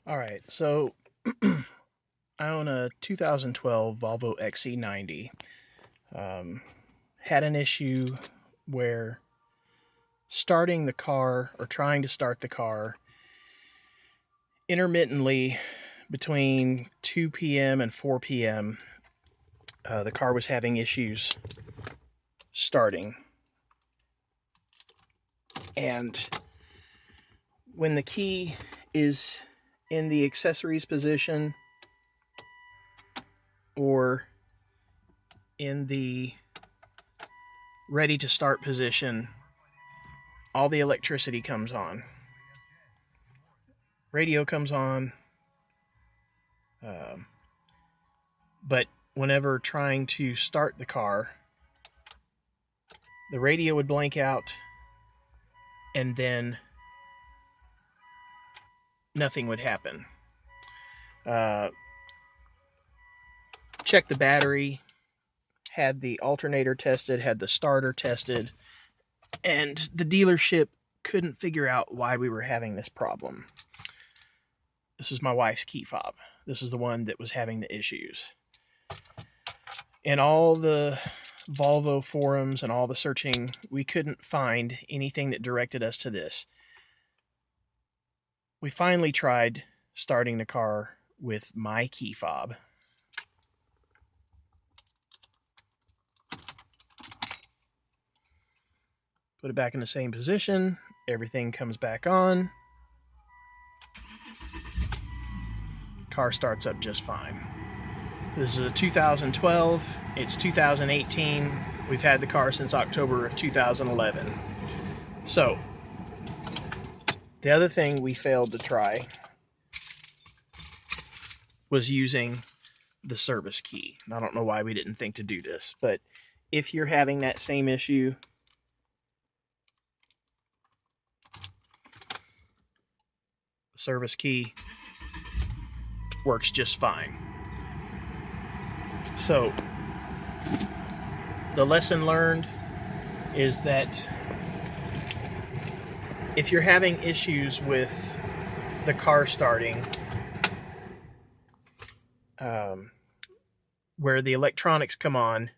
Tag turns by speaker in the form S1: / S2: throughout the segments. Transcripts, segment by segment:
S1: All right, so I own a 2012 Volvo XC90. Had an issue where starting the car or trying to start the car intermittently between 2 p.m. and 4 p.m., the car was having issues starting. And when the key is in the accessories position or in the ready to start position, all the electricity comes on. Radio comes on, um, but whenever trying to start the car, the radio would blank out and then nothing would happen. Uh, checked the battery, had the alternator tested, had the starter tested, and the dealership couldn't figure out why we were having this problem. This is my wife's key fob. This is the one that was having the issues. In all the Volvo forums and all the searching, we couldn't find anything that directed us to this. We finally tried starting the car with my key fob. Put it back in the same position. Everything comes back on. Car starts up just fine. This is a 2012. It's 2018. We've had the car since October of 2011. So, the other thing we failed to try was using the service key. I don't know why we didn't think to do this, but if you're having that same issue, the service key works just fine. So, the lesson learned is that if you're having issues with the car starting, where the electronics come on,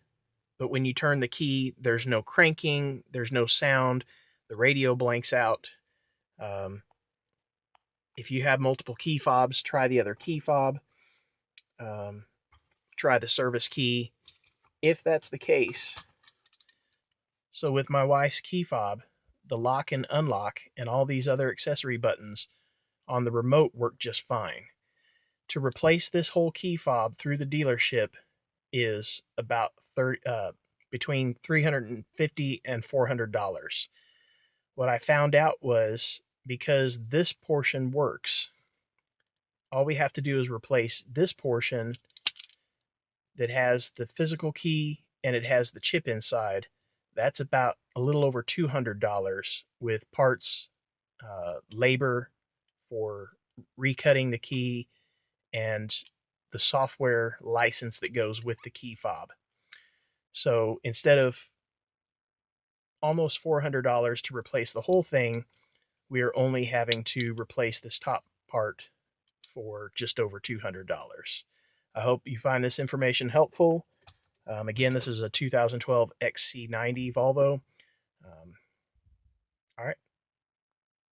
S1: but when you turn the key, there's no cranking, there's no sound, the radio blanks out. If you have multiple key fobs, try the other key fob. Try the service key. If that's the case, so with my wife's key fob, the lock and unlock and all these other accessory buttons on the remote work just fine. To replace this whole key fob through the dealership is about between $350 and $400. What I found out was because this portion works, all we have to do is replace this portion that has the physical key and it has the chip inside. That's about a little over $200 with parts, labor for recutting the key, and the software license that goes with the key fob. So instead of almost $400 to replace the whole thing, we are only having to replace this top part for just over $200. I hope you find this information helpful. Again, this is a 2012 XC90 Volvo. All right.